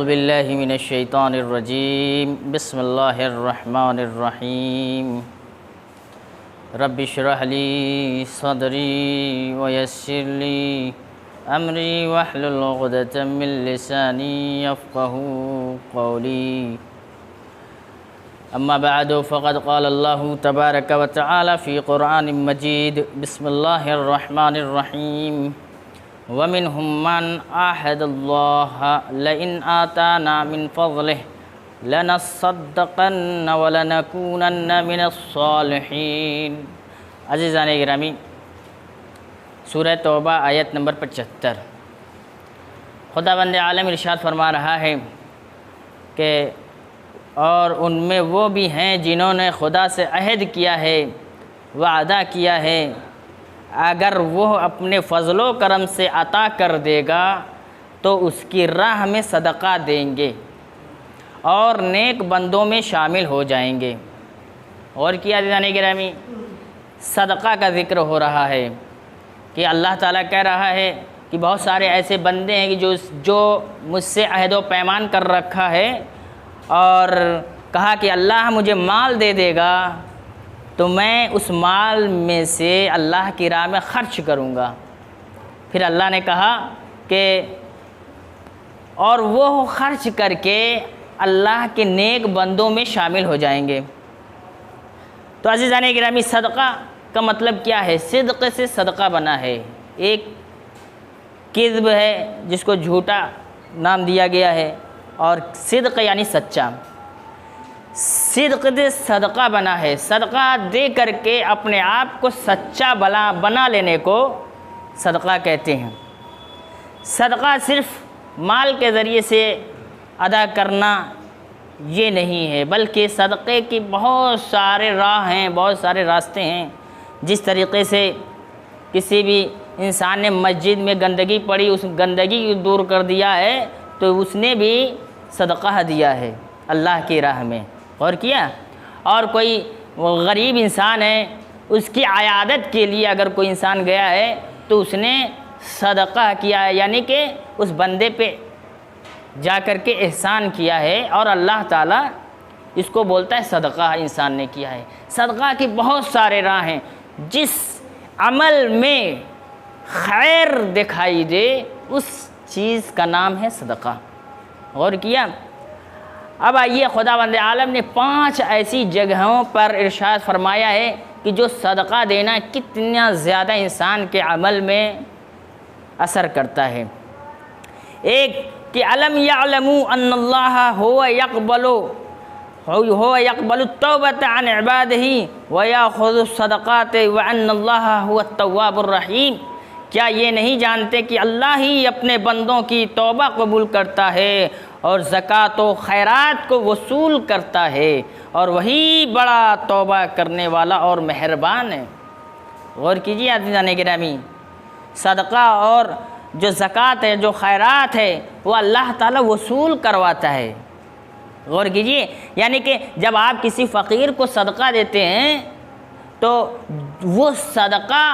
اعوذ باللہ من الشیطان الرجیم بسم اللہ الرحمن الرحیم رب اشرح لی صدری ویسر لی امری واحلل عقدۃ من لسانی یفقہوا قولی اما بعد فقد قال اللہ تبارک وتعالی فی قرآن مجید بسم اللہ الرحمن الرحیم وَمِنْهُمْ مَنْ عَاهَدَ اللَّهَ لَئِنْ آتَانَا مِنْ فَضْلِهِ لَنَصَّدَّقَنَّ وَلَنَكُونَنَّ مِنَ الصَّالِحِينَ۔ عزیزان گرامی، سورہ توبہ آیت نمبر 75۔ خداوند عالم ارشاد فرما رہا ہے کہ اور ان میں وہ بھی ہیں جنہوں نے خدا سے عہد کیا ہے، وعدہ کیا ہے، اگر وہ اپنے فضل و کرم سے عطا کر دے گا تو اس کی راہ میں صدقہ دیں گے اور نیک بندوں میں شامل ہو جائیں گے۔ اور کیا عزیزان گرامی، صدقہ کا ذکر ہو رہا ہے کہ اللہ تعالیٰ کہہ رہا ہے کہ بہت سارے ایسے بندے ہیں کہ جو مجھ سے عہد و پیمان کر رکھا ہے اور کہا کہ اللہ مجھے مال دے دے گا تو میں اس مال میں سے اللہ کی راہ میں خرچ کروں گا۔ پھر اللہ نے کہا کہ اور وہ خرچ کر کے اللہ کے نیک بندوں میں شامل ہو جائیں گے۔ تو عزیزان گرامی، صدقہ کا مطلب کیا ہے؟ صدق سے صدقہ بنا ہے۔ ایک کذب ہے جس کو جھوٹا نام دیا گیا ہے، اور صدق یعنی سچا۔ صدق دے صدقہ بنا ہے، صدقہ دے کر کے اپنے آپ کو سچا بنا لینے کو صدقہ کہتے ہیں۔ صدقہ صرف مال کے ذریعے سے ادا کرنا یہ نہیں ہے، بلکہ صدقے کی بہت سارے راہ ہیں، بہت سارے راستے ہیں۔ جس طریقے سے کسی بھی انسان نے مسجد میں گندگی پڑی، اس گندگی کو دور کر دیا ہے تو اس نے بھی صدقہ دیا ہے اللہ کی راہ میں۔ اور کیا، اور کوئی غریب انسان ہے، اس کی عیادت کے لیے اگر کوئی انسان گیا ہے تو اس نے صدقہ کیا ہے، یعنی کہ اس بندے پہ جا کر کے احسان کیا ہے، اور اللہ تعالیٰ اس کو بولتا ہے صدقہ انسان نے کیا ہے۔ صدقہ کی بہت سارے راہ ہیں۔ جس عمل میں خیر دکھائی دے اس چیز کا نام ہے صدقہ۔ اور کیا، اب آئیے خداوند عالم نے 5 ایسی جگہوں پر ارشاد فرمایا ہے کہ جو صدقہ دینا کتنا زیادہ انسان کے عمل میں اثر کرتا ہے۔ ایک کہ علم یعلموا ان اللہ هو يقبل التوبة عن عباده ويأخذ الصدقات وان اللہ هو التواب الرحیم۔ کیا یہ نہیں جانتے کہ اللہ ہی اپنے بندوں کی توبہ قبول کرتا ہے اور زکوٰۃ و خیرات کو وصول کرتا ہے، اور وہی بڑا توبہ کرنے والا اور مہربان ہے۔ غور کیجیے عزیزان گرامی، صدقہ اور جو زکوٰۃ ہے، جو خیرات ہے، وہ اللہ تعالیٰ وصول کرواتا ہے۔ غور کیجیے، یعنی کہ جب آپ کسی فقیر کو صدقہ دیتے ہیں تو وہ صدقہ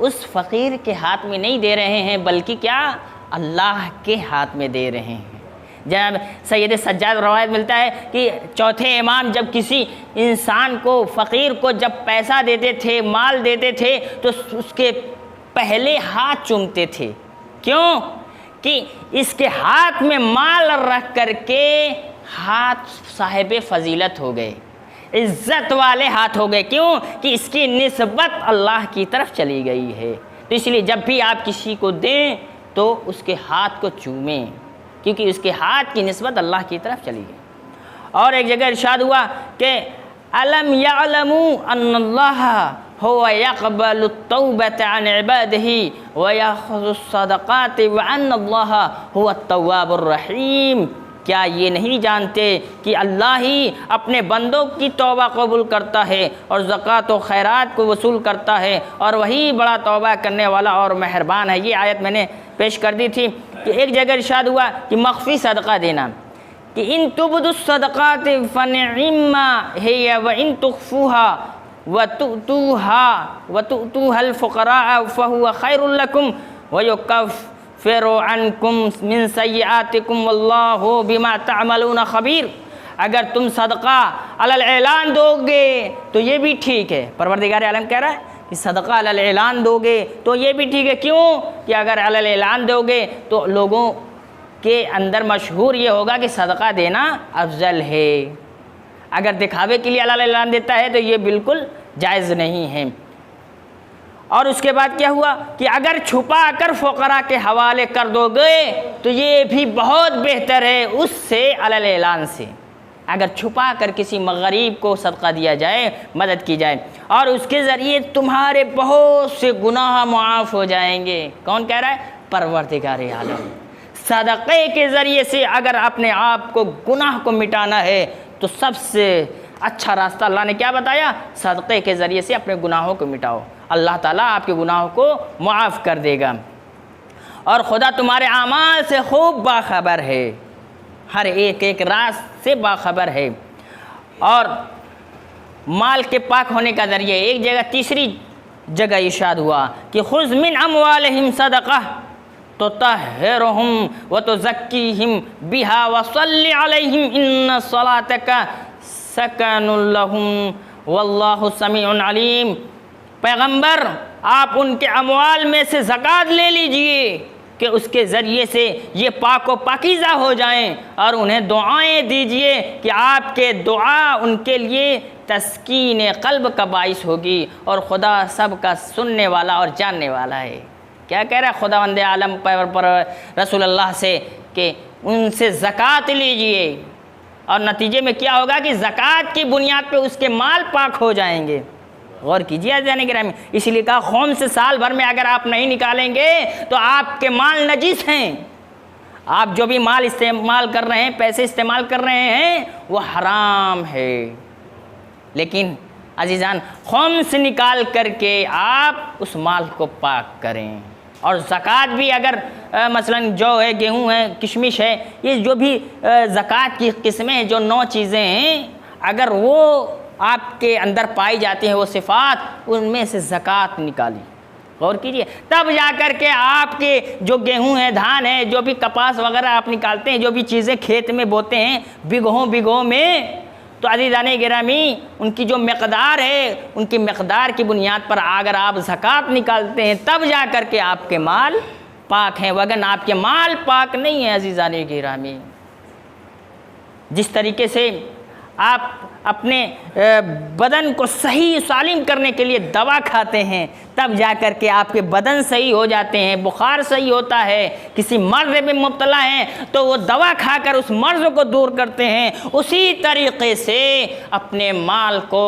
اس فقیر کے ہاتھ میں نہیں دے رہے ہیں، بلکہ کیا، اللہ کے ہاتھ میں دے رہے ہیں۔ جناب سید سجاد روایت ملتا ہے کہ چوتھے امام جب کسی انسان کو، فقیر کو جب پیسہ دیتے تھے، مال دیتے تھے، تو اس کے پہلے ہاتھ چومتے تھے۔ کیوں؟ کہ اس کے ہاتھ میں مال رکھ کر کے ہاتھ صاحب فضیلت ہو گئے، عزت والے ہاتھ ہو گئے۔ کیوں؟ کہ اس کی نسبت اللہ کی طرف چلی گئی ہے۔ تو اس لیے جب بھی آپ کسی کو دیں تو اس کے ہاتھ کو چومیں، کیونکہ اس کے ہاتھ کی نسبت اللہ کی طرف چلی گئی۔ اور ایک جگہ ارشاد ہوا کہ الم یعلموا ان اللہ هو يقبل التوبة عن عباده ويأخذ الصدقات وان اللہ هو التواب الرحیم۔ کیا یہ نہیں جانتے کہ اللہ ہی اپنے بندوں کی توبہ قبول کرتا ہے اور زکوٰۃ و خیرات کو وصول کرتا ہے، اور وہی بڑا توبہ کرنے والا اور مہربان ہے۔ یہ آیت میں نے پیش کر دی تھی کہ ایک جگہ ارشاد ہوا کہ مخفی صدقہ دینا، کہ ان تبدوا الصدقات فنعما هي وان تخفوها وتؤتوها الفقراء فهو خير لكم یکفر عنکم من سیئاتکم واللہ بما تعملون خبیر۔ اگر تم صدقہ علی الاعلان دو گے تو یہ بھی ٹھیک ہے، پروردگار عالم کہہ رہا ہے کہ صدقہ علی الاعلان دو گے تو یہ بھی ٹھیک ہے۔ کیوں کہ اگر علی الاعلان دو گے تو لوگوں کے اندر مشہور یہ ہوگا کہ صدقہ دینا افضل ہے۔ اگر دکھاوے کے لیے علی الاعلان دیتا ہے تو یہ بالکل جائز نہیں ہے۔ اور اس کے بعد کیا ہوا کہ اگر چھپا کر فقراء کے حوالے کر دو گے تو یہ بھی بہت بہتر ہے اس سے علی الاعلان سے۔ اگر چھپا کر کسی غریب کو صدقہ دیا جائے، مدد کی جائے، اور اس کے ذریعے تمہارے بہت سے گناہ معاف ہو جائیں گے۔ کون کہہ رہا ہے؟ پروردگار عالم۔ صدقے کے ذریعے سے اگر اپنے آپ کو گناہ کو مٹانا ہے تو سب سے اچھا راستہ اللہ نے کیا بتایا؟ صدقے کے ذریعے سے اپنے گناہوں کو مٹاؤ، اللہ تعالیٰ آپ کے گناہوں کو معاف کر دے گا۔ اور خدا تمہارے اعمال سے خوب باخبر ہے، ہر ایک راز سے باخبر ہے۔ اور مال کے پاک ہونے کا ذریعہ ایک جگہ، تیسری جگہ ارشاد ہوا کہ خذ من اموالہم صدقہ تطہرہم وتزکیہم بہا وصل علیہم ان صلاتک سکن لہم واللہ سمیع علیم۔ پیغمبر آپ ان کے اموال میں سے زکوٰۃ لے لیجئے کہ اس کے ذریعے سے یہ پاک و پاکیزہ ہو جائیں، اور انہیں دعائیں دیجئے کہ آپ کے دعا ان کے لیے تسکین قلب کا باعث ہوگی، اور خدا سب کا سننے والا اور جاننے والا ہے۔ کیا کہہ رہا ہے خداوند عالم پر رسول اللہ سے کہ ان سے زکوٰۃ لیجئے، اور نتیجے میں کیا ہوگا کہ زکوٰۃ کی بنیاد پہ اس کے مال پاک ہو جائیں گے۔ غور کیجیے عزیزان گرامی، اسی لیے کہا خون سے سال بھر میں اگر آپ نہیں نکالیں گے تو آپ کے مال نجس ہیں۔ آپ جو بھی مال استعمال کر رہے ہیں، پیسے استعمال کر رہے ہیں، وہ حرام ہے۔ لیکن عزیزان خون سے نکال کر کے آپ اس مال کو پاک کریں۔ اور زکوٰۃ بھی اگر مثلا جو ہے، گیہوں ہے، کشمش ہے، یہ جو بھی زکوٰۃ کی قسمیں ہیں، جو 9 چیزیں ہیں، اگر وہ آپ کے اندر پائی جاتی ہیں وہ صفات، ان میں سے زکوٰۃ نکالی۔ غور کیجئے، تب جا کر کے آپ کے جو گیہوں ہے، دھان ہے، جو بھی کپاس وغیرہ آپ نکالتے ہیں، جو بھی چیزیں کھیت میں بوتے ہیں بگھوں میں، تو عزیزان گرامی ان کی جو مقدار ہے، ان کی مقدار کی بنیاد پر اگر آپ زکوٰۃ نکالتے ہیں تب جا کر کے آپ کے مال پاک ہیں، وگرنہ آپ کے مال پاک نہیں ہیں۔ عزیزان گرامی، جس طریقے سے آپ اپنے بدن کو صحیح سالم کرنے کے لیے دوا کھاتے ہیں، تب جا کر کے آپ کے بدن صحیح ہو جاتے ہیں، بخار صحیح ہوتا ہے، کسی مرض میں مبتلا ہیں تو وہ دوا کھا کر اس مرض کو دور کرتے ہیں، اسی طریقے سے اپنے مال کو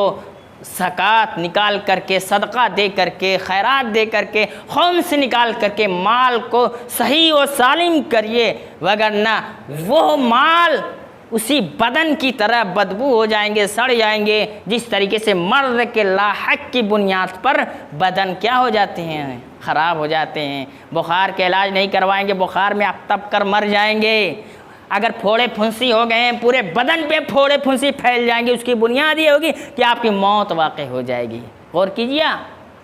زکوٰۃ نکال کر کے، صدقہ دے کر کے، خیرات دے کر کے، خون سے نکال کر کے مال کو صحیح و سالم کریے، وگرنہ وہ مال اسی بدن کی طرح بدبو ہو جائیں گے، سڑ جائیں گے، جس طریقے سے مرض کے لاحق کی بنیاد پر بدن کیا ہو جاتے ہیں؟ خراب ہو جاتے ہیں۔ بخار کا علاج نہیں کروائیں گے، بخار میں آپ تپ کر مر جائیں گے۔ اگر پھوڑے پھنسی ہو گئے ہیں، پورے بدن پہ پھوڑے پھنسی پھیل جائیں گے، اس کی بنیاد یہ ہوگی کہ آپ کی موت واقع ہو جائے گی۔ غور کیجیے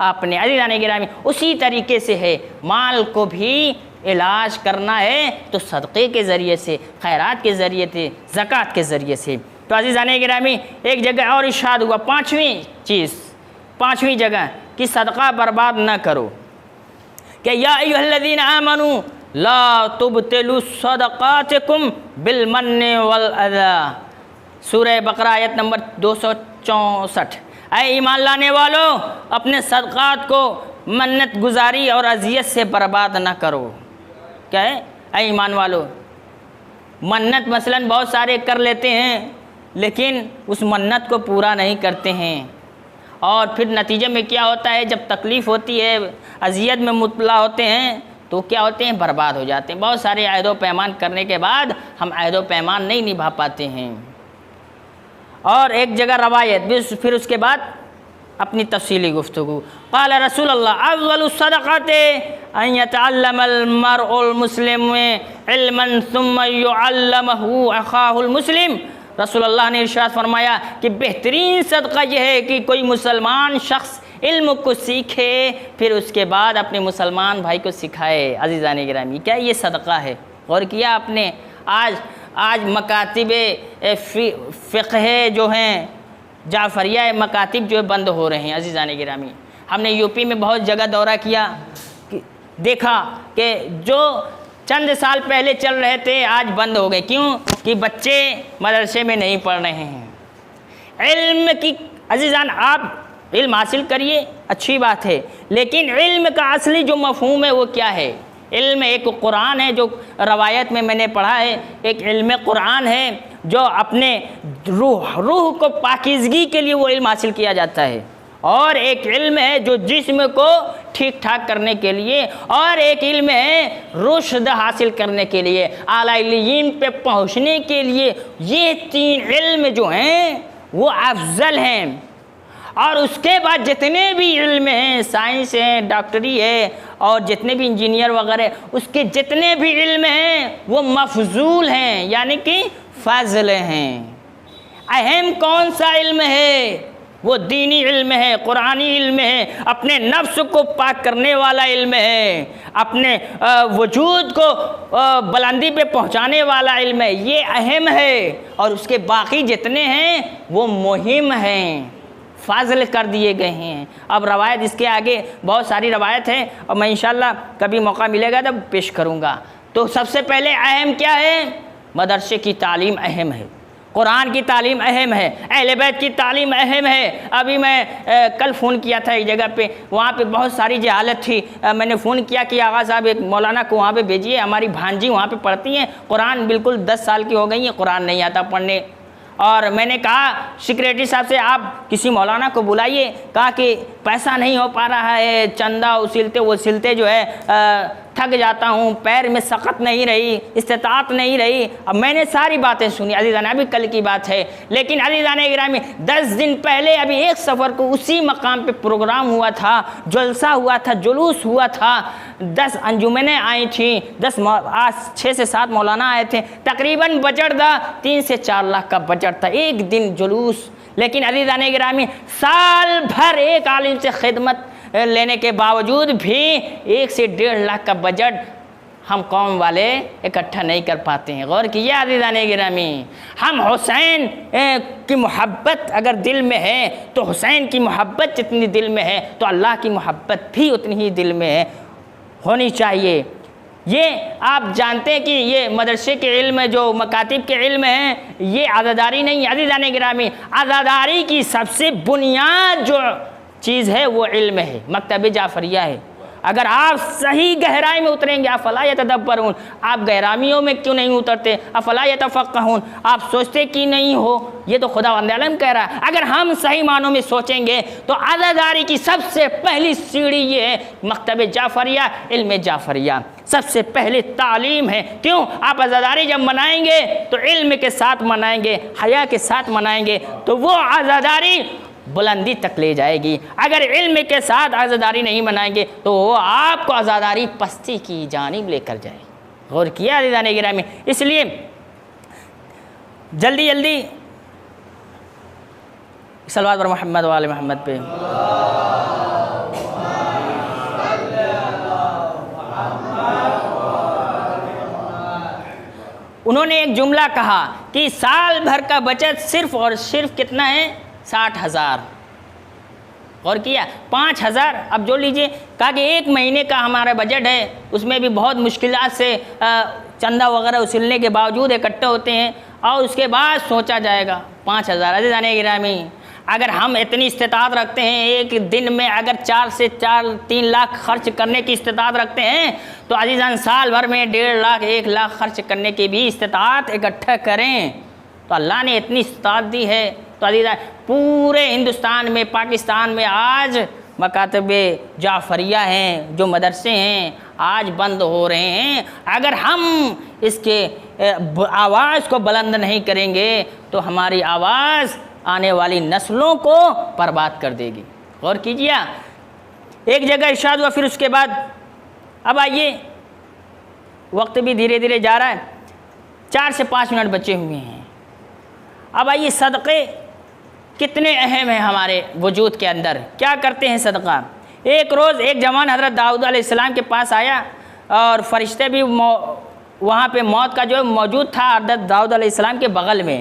آپ نے عزیزان گرامی، اسی طریقے سے ہے، مال کو بھی علاج کرنا ہے تو صدقے کے ذریعے سے، خیرات کے ذریعے سے، زکوٰۃ کے ذریعے سے۔ تو عزیزان گرامی ایک جگہ اور ارشاد ہوا، پانچویں جگہ کہ صدقہ برباد نہ کرو، کہ یا ایھا الذین آمنوا لا تبطلوا صدقاتکم بالمن والاذی، سورہ بقرہ آیت نمبر 264۔ اے ایمان لانے والو، اپنے صدقات کو منت گزاری اور اذیت سے برباد نہ کرو۔ کیا ہے؟ اے ایمان والو، منت مثلا بہت سارے کر لیتے ہیں لیکن اس منت کو پورا نہیں کرتے ہیں، اور پھر نتیجے میں کیا ہوتا ہے؟ جب تکلیف ہوتی ہے، اذیت میں مبتلا ہوتے ہیں تو کیا ہوتے ہیں؟ برباد ہو جاتے ہیں۔ بہت سارے عہد و پیمان کرنے کے بعد ہم عہد و پیمان نہیں نبھا پاتے ہیں۔ اور ایک جگہ روایت، پھر اس کے بعد اپنی تفصیلی گفتگو، قال رسول اللہ افضل الصدقات ان يتعلم المرء المسلم علما ثم يعلمه اخاه المسلم۔ رسول اللہ نے ارشاد فرمایا کہ بہترین صدقہ یہ ہے کہ کوئی مسلمان شخص علم کو سیکھے، پھر اس کے بعد اپنے مسلمان بھائی کو سکھائے۔ عزیزان گرامی، کیا یہ صدقہ ہے؟ غور کیا آپ نے؟ آج مکاتب فقہ جو ہیں، جعفریہ مکاتب جو بند ہو رہے ہیں۔ عزیزان گرامی، ہم نے یو پی میں بہت جگہ دورہ کیا، دیکھا کہ جو چند سال پہلے چل رہے تھے آج بند ہو گئے۔ کیوں؟ کہ بچے مدرسے میں نہیں پڑھ رہے ہیں۔ علم کی عزیزان، آپ علم حاصل کریے، اچھی بات ہے، لیکن علم کا اصلی جو مفہوم ہے وہ کیا ہے؟ علم ایک قرآن ہے جو روایت میں نے پڑھا ہے، ایک علم قرآن ہے جو اپنے روح کو پاکیزگی کے لیے وہ علم حاصل کیا جاتا ہے، اور ایک علم ہے جو جسم کو ٹھیک ٹھاک کرنے کے لیے، اور ایک علم ہے رشد حاصل کرنے کے لیے، اعلیٰ علیین پہ پہنچنے کے لیے۔ یہ تین علم جو ہیں وہ افضل ہیں، اور اس کے بعد جتنے بھی علم ہیں، سائنس ہیں، ڈاکٹری ہے، اور جتنے بھی انجینئر وغیرہ، اس کے جتنے بھی علم ہیں وہ مفضول ہیں، یعنی کہ فضل ہیں۔ اہم کون سا علم ہے؟ وہ دینی علم ہے، قرآنی علم ہے، اپنے نفس کو پاک کرنے والا علم ہے، اپنے وجود کو بلندی پہ پہنچانے والا علم ہے، یہ اہم ہے، اور اس کے باقی جتنے ہیں وہ مہم ہیں، فاضل کر دیے گئے ہیں۔ اب روایت اس کے آگے بہت ساری روایت ہیں، اور میں انشاءاللہ کبھی موقع ملے گا تب پیش کروں گا۔ تو سب سے پہلے اہم کیا ہے؟ مدرسے کی تعلیم اہم ہے، قرآن کی تعلیم اہم ہے، اہل بیت کی تعلیم اہم ہے۔ ابھی میں کل فون کیا تھا ایک جگہ پہ، وہاں پہ بہت ساری جہالت تھی، میں نے فون کیا کہ آغا صاحب ایک مولانا کو وہاں پہ بھیجیے، ہماری بھانجی وہاں پہ پڑھتی ہیں، قرآن بالکل 10 سال کی ہو گئی ہیں، قرآن نہیں آتا پڑھنے۔ اور میں نے کہا سیکریٹری صاحب سے آپ کسی مولانا کو بلائیے، کہا کہ پیسہ نہیں ہو پا رہا ہے، چندہ وہ سلتے جو ہے تھک جاتا ہوں، پیر میں سخت نہیں رہی، استطاعت نہیں رہی۔ اب میں نے ساری باتیں سنی عزیزان، ابھی کل کی بات ہے، لیکن عزیزان گرامی 10 دن پہلے ابھی 1 سفر کو اسی مقام پہ پروگرام ہوا تھا، جلسہ ہوا تھا، جلوس ہوا تھا، 10 انجمنیں آئی تھیں، 6 سے 7 مولانا آئے تھے، تقریباً بجٹ تھا 3 سے 4 لاکھ کا بجٹ تھا، ایک دن جلوس۔ لیکن عزیزان گرامی سال بھر ایک عالم سے خدمت لینے کے باوجود بھی 1 سے 1.5 لاکھ کا بجٹ ہم قوم والے اکٹھا نہیں کر پاتے ہیں۔ غور کیجیے عزیزان گرامی، ہم حسین کی محبت اگر دل میں ہے تو حسین کی محبت جتنی دل میں ہے تو اللہ کی محبت بھی اتنی ہی دل میں ہونی چاہیے۔ یہ آپ جانتے ہیں کہ یہ مدرسے کے علم جو مکاتب کے علم ہیں یہ عزاداری نہیں ہے عزیزان گرامی، عزاداری کی سب سے بنیاد جو چیز ہے وہ علم ہے، مکتب جعفریہ ہے۔ اگر آپ صحیح گہرائی میں اتریں گے، افلا یتدبرون، آپ گہرائیوں میں کیوں نہیں اترتے؟ افلا یتفقہون، آپ سوچتے کی نہیں ہو؟ یہ تو خداوند عالم کہہ رہا ہے۔ اگر ہم صحیح معنوں میں سوچیں گے تو عزاداری کی سب سے پہلی سیڑھی یہ ہے مکتب جعفریہ، علم جعفریہ، سب سے پہلے تعلیم ہے۔ کیوں؟ آپ عزاداری جب منائیں گے تو علم کے ساتھ منائیں گے، حیا کے ساتھ منائیں گے، تو وہ عزاداری بلندی تک لے جائے گی۔ اگر علم کے ساتھ عزاداری نہیں منائیں گے تو وہ آپ کو عزاداری پستی کی جانب لے کر جائے گی۔ غور کیا عزیزان گرامی؟ اس لیے جلدی صلوات بر محمد و آل محمد پہ۔ انہوں نے ایک جملہ کہا کہ سال بھر کا بچت صرف اور صرف کتنا ہے؟ 60,000۔ غور کیا؟ 5,000 اب جو لیجئے، کہا کہ 1 مہینے کا ہمارا بجٹ ہے، اس میں بھی بہت مشکلات سے چندہ وغیرہ وصولنے کے باوجود اکٹھے ہوتے ہیں، اور اس کے بعد سوچا جائے گا 5,000۔ عزیزان گرامی اگر ہم اتنی استطاعت رکھتے ہیں، ایک دن میں اگر 4 سے 3 لاکھ خرچ کرنے کی استطاعت رکھتے ہیں تو عزیزان سال بھر میں 1.5 لاکھ 1 لاکھ خرچ کرنے کی بھی استطاعت اکٹھا کریں تو اللہ نے اتنی استطاعت دی ہے۔ تو عزیزان پورے ہندوستان میں، پاکستان میں آج مکاتب جعفریہ ہیں، جو مدرسے ہیں آج بند ہو رہے ہیں۔ اگر ہم اس کے آواز کو بلند نہیں کریں گے تو ہماری آواز آنے والی نسلوں کو برباد کر دے گی۔ غور کیجیے، ایک جگہ ارشاد ہوا، پھر اس کے بعد اب آئیے، وقت بھی دھیرے دھیرے جا رہا ہے، 4 سے 5 منٹ بچے ہوئے ہیں۔ اب آئیے صدقے کتنے اہم ہیں ہمارے وجود کے اندر. کیا کرتے ہیں صدقہ. ایک روز ایک جوان حضرت داؤد علیہ السلام کے پاس آیا اور فرشتے بھی وہاں پہ موت کا جو موجود تھا حضرت داؤد علیہ السلام کے بغل میں.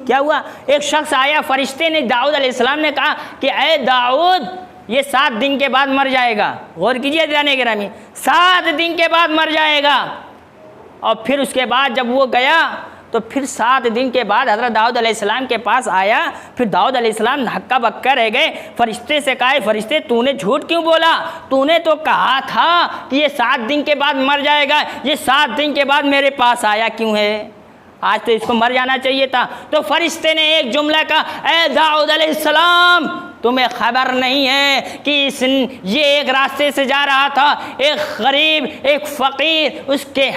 کیا ہوا, ایک شخص آیا, فرشتے نے داؤد علیہ السلام نے کہا کہ اے داؤد یہ 7 دن کے بعد مر جائے گا. غور کیجئے جانے گرامی, 7 دن کے بعد مر جائے گا. اور پھر اس کے بعد جب وہ گیا تو پھر 7 دن کے بعد حضرت داؤد علیہ السلام کے پاس آیا. پھر داؤد علیہ السلام ہکا بکا رہ گئے. فرشتے سے کہا فرشتے تو نے جھوٹ کیوں بولا, تو نے تو کہا تھا کہ یہ 7 دن کے بعد مر جائے گا, یہ 7 دن کے بعد میرے پاس آیا کیوں ہے, آج تو اس کو مر جانا چاہیے تھا. تو فرشتے نے ایک جملہ کہا, اے داؤد علیہ السلام تمہیں خبر نہیں ہے کہ یہ ایک راستے سے جا رہا تھا, ایک غریب ایک فقیر اس کے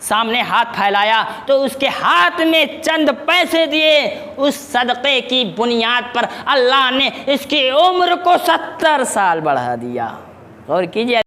سامنے ہاتھ پھیلایا تو اس کے ہاتھ میں چند پیسے دیے, اس صدقے کی بنیاد پر اللہ نے اس کی عمر کو 70 سال بڑھا دیا. غور کیجیے.